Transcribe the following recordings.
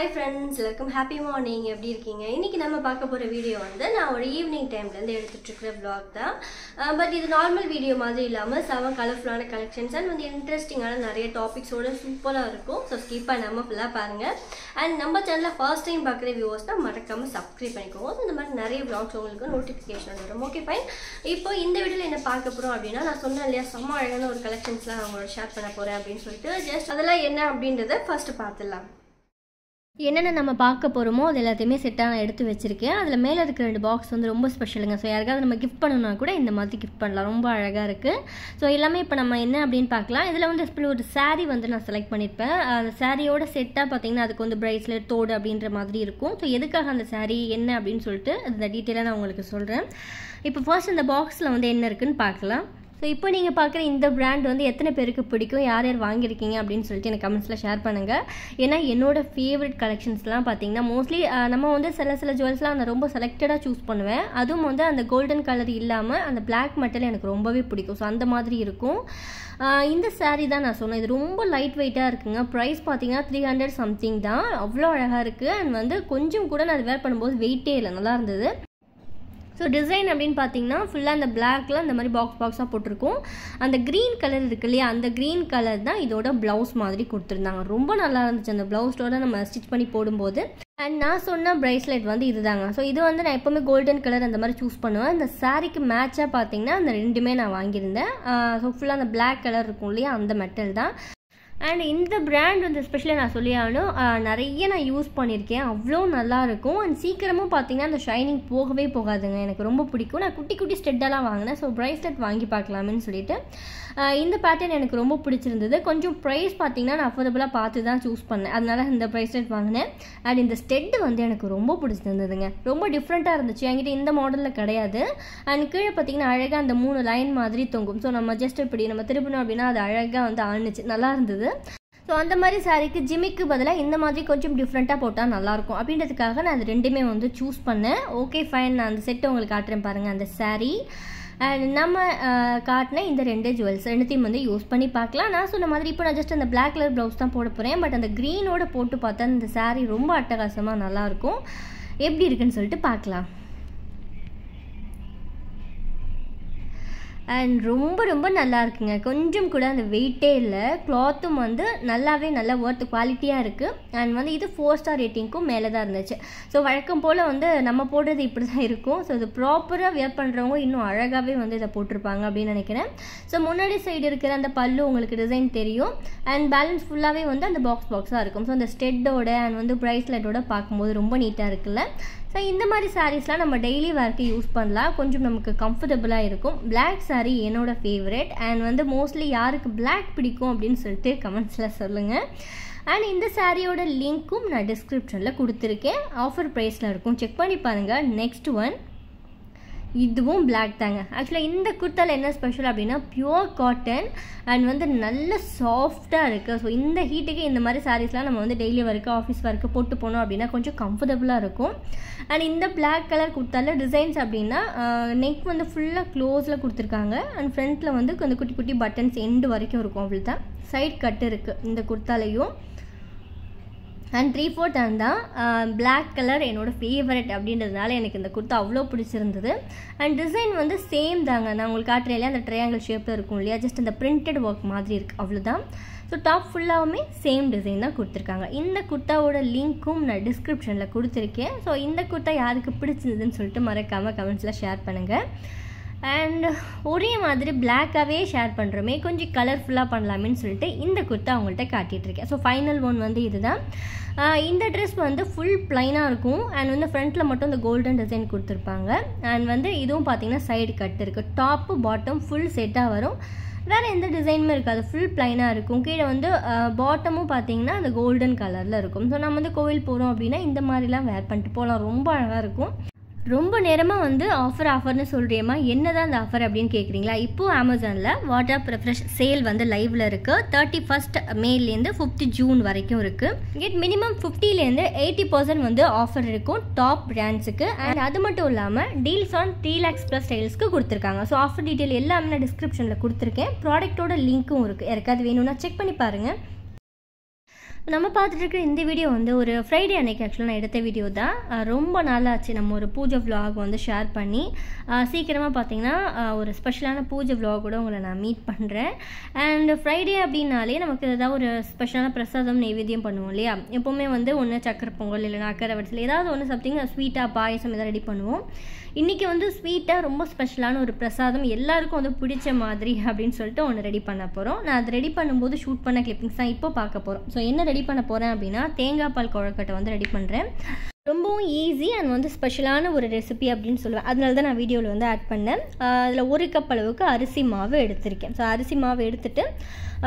Hi friends, welcome. Happy morning. எப்படி இருக்கீங்க? இன்னைக்கு நம்ம பார்க்க போற வீடியோ வந்து நான் ஒரு ஈவினிங் டைம்ல இருந்து எடுத்துட்டு இருக்கிற vlog தான். பட் இது நார்மல் வீடியோ மாதிரி இல்லாம செம கலர்ஃபுல்லான கலெக்ஷன்ஸ் அண்ட் வந்து இன்ட்ரெஸ்டிங்கான நிறைய டாபிக்ஸோட சூப்பரா இருக்கும். ஸோ ஸ்கிப் பண்ணாம ஃபுல்லா பாருங்க. அண்ட் நம்ம சேனலை ஃபர்ஸ்ட் டைம் பார்க்குற வியூவர்ஸ் தான் மறக்காம சப்ஸ்கிரைப் பண்ணிக்கோங்க. இந்த மாதிரி நிறைய vlogs உங்களுக்கு நோட்டிஃபிகேஷன் வரும். Okay fine. இப்போ இந்த வீடியோல என்ன பார்க்க போறோம் அப்படின்னா நான் சொன்னேன் இல்லையா செம்ம அழகான ஒரு கலெக்ஷன்ஸ்லாம் அவங்களோட ஷேர் பண்ண போறேன் அப்படின்னு சொல்லிட்டு ஜஸ்ட் அதெல்லாம் என்ன அப்படின்றத ஃபர்ஸ்ட் பார்த்துடலாம். என்னென்ன நம்ம பார்க்க போகிறோமோ அது எல்லாத்தையுமே செட்டாக நான் எடுத்து வச்சுருக்கேன். அதில் மேலே இருக்கிற 2 பாக்ஸ் வந்து ரொம்ப ஸ்பெஷலுங்க. ஸோ யாருக்காவது நம்ம கிஃப்ட் பண்ணணும்னா கூட இந்த மாதிரி கிஃப்ட் பண்ணலாம். ரொம்ப அழகாக இருக்குது. ஸோ எல்லாமே இப்போ நம்ம என்ன அப்படின்னு பார்க்கலாம். இதில் வந்து ஒரு saree வந்து நான் செலக்ட் பண்ணியிருப்பேன். அந்த சாரியோட செட்டாக பார்த்தீங்கன்னா அதுக்கு வந்து ப்ரைஸ்லெட் தோடு அப்படின்ற மாதிரி இருக்கும். ஸோ எதுக்காக அந்த saree என்ன அப்படின்னு சொல்லிட்டு அந்த டீட்டெயிலாக நான் உங்களுக்கு சொல்கிறேன். இப்போ ஃபர்ஸ்ட் இந்த பாக்ஸில் வந்து என்ன இருக்குதுன்னு பார்க்கலாம். ஸோ இப்போ நீங்கள் பார்க்குற இந்த பிராண்ட் வந்து எத்தனை பேருக்கு பிடிக்கும், யார் யார் வாங்கியிருக்கீங்க அப்படின்னு சொல்லிட்டு எனக்கு கமெண்ட்ஸில் ஷேர் பண்ணுங்கள். ஏன்னா என்னோடய ஃபேவரட் கலெக்ஷன்ஸ்லாம் பார்த்தீங்கன்னா மோஸ்ட்லி நம்ம வந்து சில ஜுவல்ஸ்லாம் நான் ரொம்ப செலக்டடாக சூஸ் பண்ணுவேன். அதுவும் வந்து அந்த கோல்டன் கலர் இல்லாமல் அந்த பிளாக் மெட்டல் எனக்கு ரொம்பவே பிடிக்கும். ஸோ அந்த மாதிரி இருக்கும். இந்த saree தான் நான் சொன்னேன். இது ரொம்ப லைட் வெயிட்டாக இருக்குங்க. ப்ரைஸ் பார்த்தீங்கன்னா 300 சம்திங் தான். அவ்வளோ அழகாக இருக்குது. அண்ட் வந்து கொஞ்சம் கூட நான் அது வேர் பண்ணும்போது வெயிட்டே இல்லை, நல்லா இருந்தது. ஸோ டிசைன் அப்படின்னு பார்த்தீங்கன்னா ஃபுல்லாக அந்த பிளாக்ல இந்த மாதிரி பாக்ஸாக போட்டிருக்கும். அந்த க்ரீன் கலர் இருக்கு இல்லையா, அந்த க்ரீன் கலர் தான் இதோட ப்ளவுஸ் மாதிரி கொடுத்துருந்தாங்க. ரொம்ப நல்லா இருந்துச்சு அந்த ப்ளவுஸோட நம்ம ஸ்டிச் பண்ணி போடும்போது. அண்ட் நான் சொன்ன ப்ரைஸ்லெட் வந்து இதுதாங்க. ஸோ இது வந்து நான் எப்போவுமே கோல்டன் கலர் அந்த மாதிரி சூஸ் பண்ணுவேன். இந்த சாரீக்கு மேட்சாக பார்த்தீங்கன்னா அந்த ரெண்டுமே நான் வாங்கியிருந்தேன். ஸோ ஃபுல்லாக அந்த பிளாக் கலர் இருக்கும் இல்லையா, அந்த மெட்டல் தான். அண்ட் இந்த பிராண்ட் வந்து எஸ்பெஷலி நான் சொல்லி ஆகணும், நிறைய நான் யூஸ் பண்ணியிருக்கேன். அவ்வளோ நல்லாயிருக்கும். அண்ட் சீக்கிரமும் பார்த்தீங்கன்னா அந்த ஷைனிங் போகவே போகாதுங்க. எனக்கு ரொம்ப பிடிக்கும். நான் குட்டி குட்டி ஸ்டெட்டெல்லாம் வாங்கினேன். ஸோ ப்ரைஸ்லெட் வாங்கி பார்க்கலாமேன்னு சொல்லிட்டு இந்த பேட்டர்ன் எனக்கு ரொம்ப பிடிச்சிருந்தது. கொஞ்சம் ப்ரைஸ் பார்த்தீங்கன்னா நான் அஃபோர்டபுளாக பார்த்து தான் சூஸ் பண்ணேன். அதனால இந்த ப்ரைஸ்லெட் வாங்கினேன். அண்ட் இந்த ஸ்டெட்டு வந்து எனக்கு ரொம்ப பிடிச்சிருந்ததுங்க. ரொம்ப டிஃப்ரெண்ட்டாக இருந்துச்சு. என்கிட்ட இந்த மாடலில் கிடையாது. அண்ட் கீழே பார்த்தீங்கன்னா அழகாக அந்த 3 லைன் மாதிரி தொங்கும். ஸோ நம்ம ஜஸ்ட் இப்படி நம்ம திருப்பணும் அப்படின்னா அது அழகாக வந்து ஆணுச்சு, நல்லா இருந்தது. ஸோ அந்த மாதிரி சாரீக்கு ஜிமிக்கு பதிலாக இந்த மாதிரி கொஞ்சம் டிஃப்ரெண்ட்டாக போட்டால் நல்லாயிருக்கும் அப்படின்றதுக்காக நான் அது ரெண்டுமே வந்து சூஸ் பண்ணேன். ஓகே ஃபைன், நான் அந்த செட்டை உங்களுக்கு காட்டுறேன் பாருங்கள். அந்த saree அண்ட் நம்ம காட்டின இந்த 2 ஜுவல்ஸ் ரெண்டுத்தையும் வந்து யூஸ் பண்ணி பார்க்கலாம். நான் சொன்ன மாதிரி இப்போ நான் ஜஸ்ட் அந்த பிளாக் கலர் ப்ளவுஸ் தான் போட போகிறேன். பட் அந்த க்ரீனோட போட்டு பார்த்தா இந்த saree ரொம்ப அட்டகாசமாக நல்லாயிருக்கும். எப்படி இருக்குன்னு சொல்லிட்டு பார்க்கலாம். அண்ட் ரொம்ப ரொம்ப நல்லா இருக்குங்க. கொஞ்சம் கூட அந்த வெயிட்டே இல்லை. கிளாத்தும் வந்து நல்லா ஒர்த் குவாலிட்டியாக இருக்குது. அண்ட் வந்து இது 4 ஸ்டார் ரேட்டிங்க்கும் மேலே தான் இருந்துச்சு. ஸோ வழக்கம் போல் வந்து நம்ம போடுறது இப்படி தான் இருக்கும். ஸோ இது ப்ராப்பராக வியர் பண்ணுறவங்க இன்னும் அழகாகவே வந்து இதை போட்டிருப்பாங்க அப்படின்னு நினைக்கிறேன். ஸோ முன்னாடி சைடு இருக்கிற அந்த பல்லு உங்களுக்கு டிசைன் தெரியும். அண்ட் பேலன்ஸ் ஃபுல்லாகவே வந்து அந்த பாக்ஸாக இருக்கும். ஸோ அந்த ஸ்டெட்டோட அண்ட் வந்து ப்ரைஸ்லெட்டோட பார்க்கும்போது ரொம்ப நீட்டாக இருக்குல்ல. ஸோ இந்த மாதிரி சாரீஸ்லாம் நம்ம டெய்லி வேர்க்கு யூஸ் பண்ணலாம். கொஞ்சம் நமக்கு கம்ஃபர்டபுளாக இருக்கும். பிளாக் சாரீ என்னோடய ஃபேவரட். அண்ட் வந்து மோஸ்ட்லி யாருக்கு பிளாக் பிடிக்கும் அப்படின்னு சொல்லிட்டு கமெண்ட்ஸில் சொல்லுங்கள். அண்ட் இந்த சாரியோட லிங்க்கும் நான் டிஸ்கிரிப்ஷனில் கொடுத்துருக்கேன். ஆஃபர் ப்ரைஸில் இருக்கும், செக் பண்ணி பாருங்கள். நெக்ஸ்ட் ஒன், இதுவும் பிளாக் தாங்க. ஆக்சுவலாக இந்த குர்த்தாவில் என்ன ஸ்பெஷல் அப்படின்னா பியூர் காட்டன் அண்ட் வந்து நல்ல சாஃப்டாக இருக்குது. ஸோ இந்த ஹீட்டுக்கு இந்த மாதிரி சாரீஸ்லாம் நம்ம வந்து டெய்லி ஒர்க்கு ஆஃபீஸ் ஒர்க்கு போட்டு போனோம் அப்படின்னா கொஞ்சம் கம்ஃபர்டபுளாக இருக்கும். அண்ட் இந்த பிளாக் கலர் குர்த்தாவில் டிசைன்ஸ் அப்படின்னா நெக் வந்து ஃபுல்லாக க்ளோஸில் கொடுத்துருக்காங்க. அண்ட் ஃப்ரண்ட்டில் வந்து கொஞ்சம் குட்டி குட்டி பட்டன்ஸ் எண்டு வரைக்கும் இருக்கும். அவ்வளோ தான். சைட் கட்டு இருக்குது இந்த குர்த்தாலையும். அண்ட் 3/4 ஹேண்ட் தான். பிளாக் கலர் என்னோடய ஃபேவரட் அப்படின்றதுனால எனக்கு இந்த குர்த்தா அவ்வளோ பிடிச்சிருந்தது. அண்ட் டிசைன் வந்து சேம் தாங்க. நான் உங்களுக்கு காட்டுறேன் இல்லையா, அந்த ட்ரையாங்கிள் ஷேப்பில் இருக்கும் இல்லையா, ஜஸ்ட் அந்த பிரிண்டட் ஒர்க் மாதிரி இருக்குது, அவ்வளோதான். ஸோ டாப் ஃபுல்லாகவுமே சேம் டிசைன் தான் கொடுத்துருக்காங்க. இந்த குர்த்தாவோட லிங்க்கும் நான் டிஸ்கிரிப்ஷனில் கொடுத்துருக்கேன். ஸோ இந்த குர்த்தா யாருக்கு பிடிச்சிருந்ததுன்னு சொல்லிட்டு மறக்காமல் கமெண்ட்ஸில் ஷேர் பண்ணுங்கள். அண்ட் ஒரே மாதிரி பிளாக்காகவே ஷேர் பண்ணுறோமே, கொஞ்சம் கலர்ஃபுல்லாக பண்ணலாமேன்னு சொல்லிட்டு இந்த குர்த்தா அவங்கள்ட்ட காட்டிகிட்ருக்கேன். ஸோ ஃபைனல் ஒன் வந்து இதுதான். இந்த ட்ரெஸ் வந்து ஃபுல் ப்ளைனாக இருக்கும். அண்ட் வந்து ஃப்ரண்ட்டில் மட்டும் இந்த கோல்டன் டிசைன் கொடுத்துருப்பாங்க. அண்ட் வந்து இதுவும் பார்த்தீங்கன்னா சைடு கட் இருக்குது. டாப்பு பாட்டம் ஃபுல் செட்டாக வரும். வேறு எந்த டிசைனுமே இருக்காது, ஃபுல் ப்ளைனாக இருக்கும். கீழே வந்து பாட்டமும் பார்த்தீங்கன்னா அந்த கோல்டன் கலரில் இருக்கும். ஸோ நம்ம வந்து கோவில் போகிறோம் அப்படின்னா இந்த மாதிரிலாம் வேர் பண்ணிட்டு போகலாம். ரொம்ப அழகாக இருக்கும். ரொம்ப நேரமாக வந்து ஆஃபர்னு சொல்கிறேம்மா, என்ன தான் அந்த ஆஃபர் அப்படின்னு கேட்குறீங்களா? இப்போது அமேசானில் வாட்ஸ்அப் ரெஃப்ரெஷ் சேல் வந்து லைவில் இருக்குது. 31 மேலேருந்து 5 ஜூன் வரைக்கும் இருக்குது. கெட் மினிமம் 50லேருந்து 80% வந்து ஆஃபர் இருக்கும் டாப் பிராண்ட்ஸுக்கு. அண்ட் அது மட்டும் இல்லாமல் டீல்ஸ் ஆன் 3 lakhs + ஸ்டைல்ஸ்க்கு கொடுத்துருக்காங்க. ஸோ ஆஃபர் டீட்டெயில் எல்லாமே நான் டிஸ்கிரிப்ஷனில் கொடுத்துருக்கேன். ப்ராடக்ட்டோட லிங்க்கும் இருக்குது. யாருக்காவது வேணும்னா செக் பண்ணி பாருங்கள். நம்ம பார்த்துட்டு இருக்கிற இந்த வீடியோ வந்து ஒரு ஃப்ரைடே அன்னைக்கு ஆக்சுவலாக நான் எடுத்த வீடியோ தான். ரொம்ப நாளாச்சு நம்ம ஒரு பூஜை vlog வந்து ஷேர் பண்ணி. சீக்கிரமாக பார்த்தீங்கன்னா ஒரு ஸ்பெஷலான பூஜை vlogோட உங்களை நான் மீட் பண்ணுறேன். அண்ட் ஃப்ரைடே அப்படின்னாலே நமக்கு ஏதாவது ஒரு ஸ்பெஷலான பிரசாதம் நைவேத்தியம் பண்ணுவோம் இல்லையா? எப்போவுமே வந்து ஒன்று சக்கரை பொங்கல் இல்லைனா அக்கரை வடசல் ஏதாவது ஒன்று சம்திங் ஸ்வீட்டாக பாயசம் எதாவது ரெடி பண்ணுவோம். இன்றைக்கி வந்து ஸ்வீட்டாக ரொம்ப ஸ்பெஷலான ஒரு பிரசாதம் எல்லாருக்கும் வந்து பிடிச்ச மாதிரி அப்படின்னு சொல்லிட்டு ஒன்று ரெடி பண்ண போகிறோம். நான் அது ரெடி பண்ணும்போது ஷூட் பண்ண கிளிப்பிங்ஸ் தான் இப்போ பார்க்க போகிறோம். ஸோ என்ன ரெடி பண்ண போகிறேன் அப்படின்னா தேங்காய் பால் கொழுக்கட்டை வந்து ரெடி பண்ணுறேன். ரொம்பவும் ஈஸி அண்ட் வந்து ஸ்பெஷலான ஒரு ரெசிபி அப்படின்னு சொல்லுவேன். அதனால தான் நான் வீடியோவில் வந்து ஆட் பண்ணேன். அதில் 1 கப் அளவுக்கு அரிசி மாவு எடுத்திருக்கேன். ஸோ அரிசி மாவு எடுத்துகிட்டு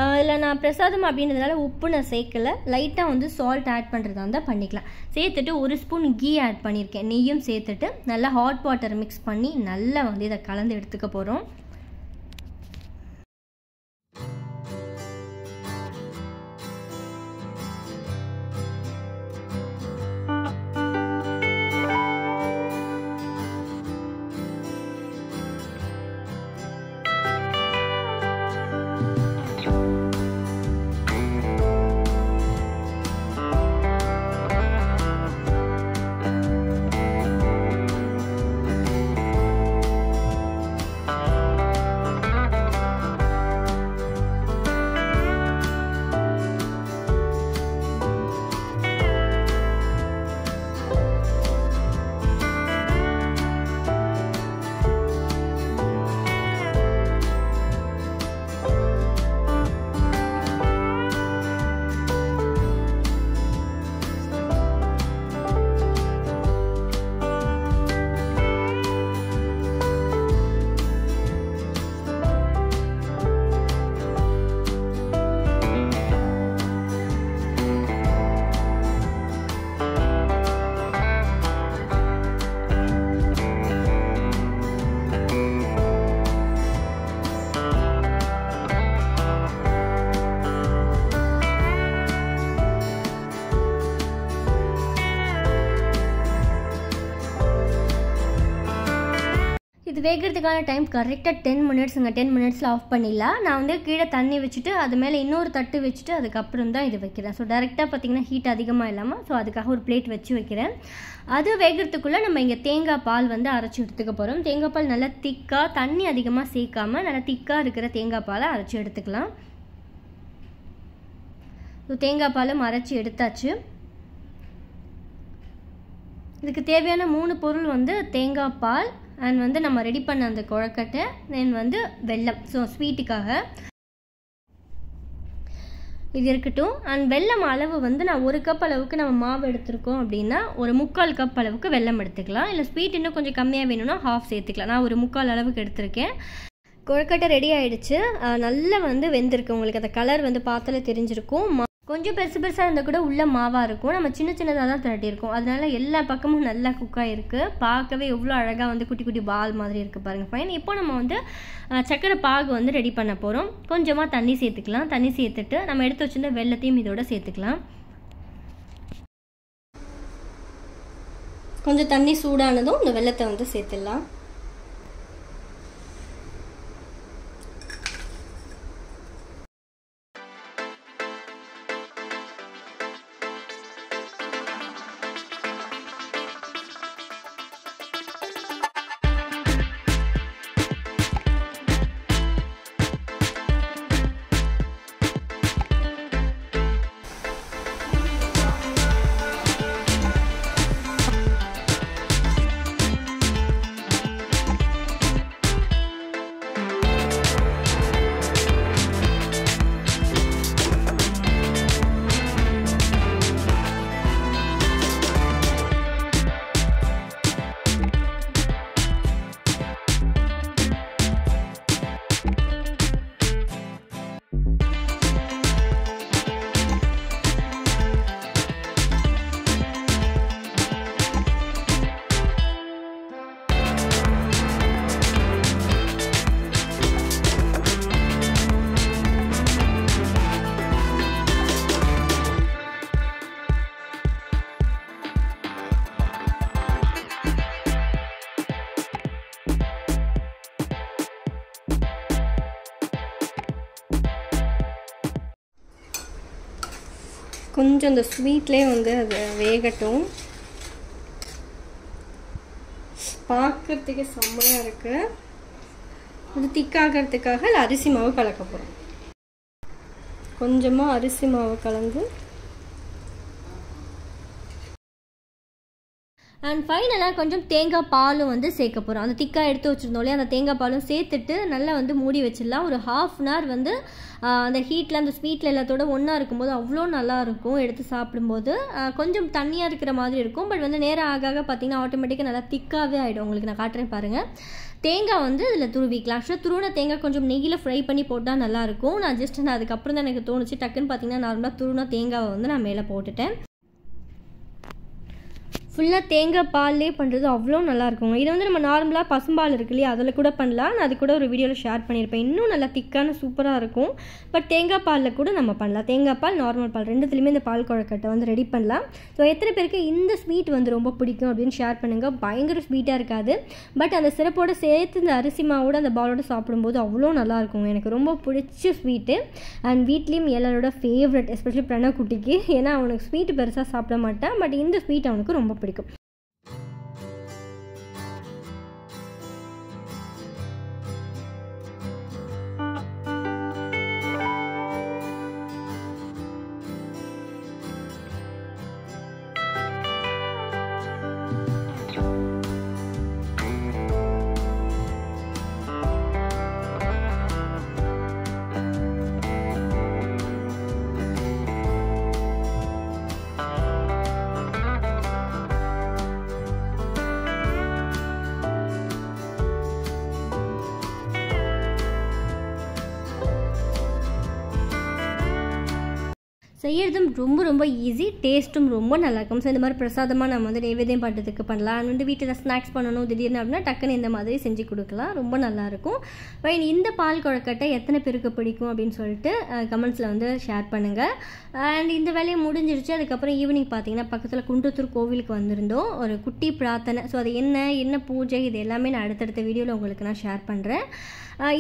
அதில் நான் பிரசாதம் அப்படின்றதுனால உப்பு நான் சேர்க்கலை. லைட்டாக வந்து சால்ட் ஆட் பண்ணுறதா இருந்தால் பண்ணிக்கலாம். சேர்த்துட்டு 1 ஸ்பூன் கீ ஆட் பண்ணியிருக்கேன். நெய்யும் சேர்த்துட்டு நல்லா ஹாட் வாட்டர் மிக்ஸ் பண்ணி நல்லா வந்து இதை கலந்து எடுத்துக்க போகிறோம். இது வேகிறதுக்கான டைம் கரெக்டாக 10 மினிட்ஸுங்க. 10 மினிட்ஸில் ஆஃப் பண்ணிடலாம். நான் வந்து கீழே தண்ணி வச்சுட்டு அது மேலே இன்னொரு தட்டு வச்சுட்டு அதுக்கப்புறம் தான் இது வைக்கிறேன். ஸோ டேரெக்டாக பார்த்திங்கன்னா ஹீட் அதிகமாக இல்லாமல் ஸோ அதுக்காக ஒரு பிளேட் வச்சு வைக்கிறேன். அது வேகிறதுக்குள்ளே நம்ம இங்கே தேங்காய் பால் வந்து அரைச்சி எடுத்துக்க போகிறோம். தேங்காய் பால் நல்லா திக்காக தண்ணி அதிகமாக சேர்க்காமல் நல்லா திக்காக இருக்கிற தேங்காய் பாலை அரைச்சி எடுத்துக்கலாம். ஸோ தேங்காய் பாலும் அரைச்சி எடுத்தாச்சு. இதுக்கு தேவையான 3 பொருள் வந்து தேங்காய் பால் அண்ட் வந்து நம்ம ரெடி பண்ண அந்த கொழுக்கட்டை தென் வந்து வெல்லம். ஸோ ஸ்வீட்டுக்காக இது இருக்கட்டும். அண்ட் வெல்லம் அளவு வந்து நான் 1 கப் அளவுக்கு நம்ம மாவு எடுத்துருக்கோம் அப்படின்னா ஒரு 3/4 கப் அளவுக்கு வெல்லம் எடுத்துக்கலாம். இல்லை ஸ்வீட் இன்னும் கொஞ்சம் கம்மியாக வேணும்னா ஹாஃப் சேர்த்துக்கலாம். நான் ஒரு 3/4 அளவுக்கு எடுத்திருக்கேன். கொழுக்கட்டை ரெடி ஆகிடுச்சு. நல்லா வந்து வெந்திருக்கு. உங்களுக்கு அந்த கலர் வந்து பார்த்தாலே தெரிஞ்சிருக்கும். கொஞ்சம் பெருசு பெருசாக இருந்தால் கூட உள்ள மாவாக இருக்கும். நம்ம சின்ன சின்னதாக தான் திரட்டியிருக்கோம். அதனால எல்லா பக்கமும் நல்லா குக்காக இருக்குது. பார்க்கவே எவ்வளோ அழகாக வந்து குட்டி குட்டி பால் மாதிரி இருக்குது பாருங்கள். ஃபைன். இப்போ நம்ம வந்து சக்கரை பாகு வந்து ரெடி பண்ண போகிறோம். கொஞ்சமாக தண்ணி சேர்த்துக்கலாம். தண்ணி சேர்த்துட்டு நம்ம எடுத்து வச்சுருந்த வெல்லத்தையும் இதோட சேர்த்துக்கலாம். கொஞ்சம் தண்ணி சூடானதும் இந்த வெல்லத்தை வந்து சேர்த்துடலாம். கொஞ்சம் இந்த ஸ்வீட்லேயே வந்து அது வேகட்டும். பார்க்கறதுக்கு செம்மையாக இருக்குது. அது திக்காகிறதுக்காக அரிசி மாவு கலக்க போகிறோம். கொஞ்சமாக அரிசி மாவு கலந்து அண்ட் ஃபைனலாக கொஞ்சம் தேங்காய் பாலும் வந்து சேர்க்க போகிறோம். அந்த திக்காக எடுத்து வச்சுருந்தோம் அந்த தேங்காய் பாலும் சேர்த்துட்டு நல்லா வந்து மூடி வச்சிடலாம். ஒரு 1/2 hour வந்து அந்த ஹீட்டில் அந்த ஸ்வீட்டில் எல்லாத்தோட ஒன்றா இருக்கும்போது அவ்வளோ நல்லாயிருக்கும். எடுத்து சாப்பிடும்போது கொஞ்சம் தண்ணியாக இருக்கிற மாதிரி இருக்கும். பட் வந்து நேரம் ஆக ஆக பார்த்திங்கன்னா ஆட்டோமேட்டிக்காக நல்லா திக்காகவே ஆகிடும். உங்களுக்கு நான் காட்டுறேன் பாருங்கள். தேங்காய் வந்து இதில் துருவிக்கலாம். ஆக்சுவலாக துருவின தேங்காய் கொஞ்சம் நெய்யில் ஃப்ரை பண்ணி போட்டால் நல்லாயிருக்கும். நான் அதுக்கப்புறம் தான் எனக்கு தோணுச்சு. டக்குன்னு பார்த்திங்கன்னா நார்மலாக துருவின தேங்காவை வந்து நான் மேலே போட்டுட்டேன். ஃபுல்லாக தேங்காய் பால்லே பண்ணுறது அவ்வளோ நல்லாயிருக்குங்க. இது வந்து நம்ம நார்மலாக பசும்பால் இருக்கு இல்லையா, அதில் கூட பண்ணலாம். நான் அது கூட ஒரு வீடியோவில் ஷேர் பண்ணியிருப்பேன். இன்னும் நல்லா திக்கான சூப்பராக இருக்கும். பட் தேங்காய் பாலில் கூட நம்ம பண்ணலாம். தேங்காய் பால், நார்மல் பால் ரெண்டுத்துலேயுமே இந்த பால் குழக்கட்டை வந்து ரெடி பண்ணலாம். ஸோ எத்தனை பேருக்கு இந்த ஸ்வீட் வந்து ரொம்ப பிடிக்கும் அப்படின்னு ஷேர் பண்ணுங்கள். பயங்கர ஸ்வீட்டாக இருக்காது. பட் அந்த சிறப்போடு சேர்த்து இந்த அரிசி மாவோட அந்த பாலோடு சாப்பிடும்போது அவ்வளோ நல்லாயிருக்குங்க. எனக்கு ரொம்ப பிடிச்ச ஸ்வீட்டு. அண்ட் வீட்லேயும் எல்லாரோட ஃபேவரட், எஸ்பெஷலி பிரணவக்குட்டிக்கு. ஏன்னா அவனுக்கு ஸ்வீட்டு பெருசாக சாப்பிட மாட்டான். பட் இந்த ஸ்வீட் அவனுக்கு ரொம்ப பிடிக்கும். செய்யறதும் ரொம்ப ரொம்ப ஈஸி, டேஸ்ட்டும் ரொம்ப நல்லாயிருக்கும். ஸோ இந்த மாதிரி பிரசாதமாக நம்ம வந்து நைவேத்தியம் பண்ணுறதுக்கு பண்ணலாம். வந்து வீட்டில் ஸ்நாக்ஸ் பண்ணணும் திடீர்னு அப்படின்னா டக்குன்னு இந்த மாதிரி செஞ்சு கொடுக்கலாம். ரொம்ப நல்லாயிருக்கும். இந்த பால் குழக்கட்டை எத்தனை பேருக்கு பிடிக்கும் அப்படின்னு சொல்லிட்டு கமெண்ட்ஸில் வந்து ஷேர் பண்ணுங்கள். அண்ட் இந்த வேலையை முடிஞ்சிருச்சு. அதுக்கப்புறம் ஈவினிங் பார்த்தீங்கன்னா பக்கத்தில் குன்றத்தூர் கோவிலுக்கு வந்திருந்தோம். ஒரு குட்டி பிரார்த்தனை. ஸோ அது என்ன பூஜை, இது எல்லாமே நான் அடுத்தடுத்த வீடியோவில் உங்களுக்கு நான் ஷேர் பண்ணுறேன்.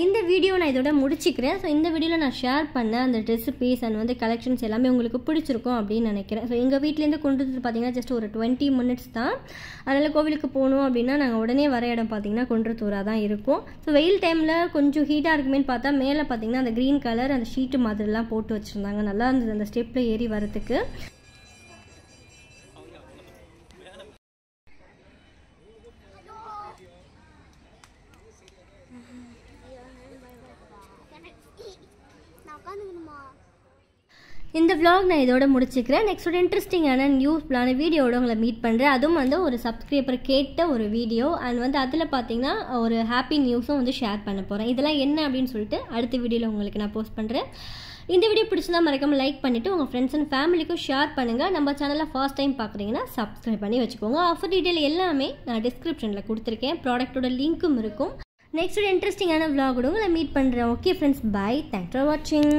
இந்த வீடியோ நான் இதோட முடிச்சுக்கிறேன். ஸோ இந்த வீடியோவில் நான் ஷேர் பண்ண அந்த ரெசிபீஸ் அண்ட் வந்து கலெக்ஷன்ஸ் எல்லாமே உங்களுக்கு பிடிச்சிருக்கும் அப்படின்னு நினைக்கிறேன். ஸோ எங்கள் வீட்டிலேருந்து கொண்டு வந்து பார்த்தீங்கன்னா ஜஸ்ட் ஒரு 20 minutes தான். அதனால் கோவிலுக்கு போகணும் அப்படின்னா நாங்கள் உடனே வர இடம் பார்த்தீங்கன்னா குன்றத்தூராக தான் இருக்கும். ஸோ வெயில் டைமில் கொஞ்சம் ஹீட்டாக இருக்குமேன்னு பார்த்தா மேலே பார்த்தீங்கன்னா அந்த க்ரீன் கலர் அந்த ஷீட்டு மாதிரிலாம் போட்டு வச்சுருந்தாங்க. நல்லா இருந்தது அந்த ஸ்டெப்பில் ஏறி வரத்துக்கு. இந்த vlog நான் இதோட முடிச்சுக்கிறேன். நெக்ஸ்ட் ஒரு இன்ட்ரெஸ்டிங்கான நியூஸ்ஃபுல்லான வீடியோட உங்களை மீட் பண்ணுறேன். அதுவும் வந்து ஒரு சப்ஸ்கிரைபர் கேட்ட ஒரு வீடியோ அண்ட் வந்து அதில் பார்த்தீங்கன்னா ஒரு ஹாப்பி நியூஸும் வந்து ஷேர் பண்ண போகிறேன். இதெல்லாம் என்ன அப்படின்னு சொல்லிட்டு அடுத்த வீடியோவில் உங்களுக்கு நான் போஸ்ட் பண்ணுறேன். இந்த வீடியோ பிடிச்சிருந்தா மறக்காமல் லைக் பண்ணிவிட்டு உங்கள் ஃப்ரெண்ட்ஸ் அண்ட் ஃபேமிலிக்கும் ஷேர் பண்ணுங்கள். நம்ம சேனலில் ஃபர்ஸ்ட் டைம் பார்க்குறீங்கன்னா சப்ஸ்கிரைப் பண்ணி வச்சுக்கோங்க. ஆஃபர் டீட்டெயில் எல்லாமே நான் டிஸ்கிரிப்ஷனில் கொடுத்துருக்கேன். ப்ராடக்ட்டோட லிங்க்கும் இருக்கும். நெக்ஸ்ட் ஒரு இன்ட்ரெஸ்டிங்கான vlog உங்களை மீட் பண்ணுறேன். Okay friends, bye. Thanks for வாட்சிங்.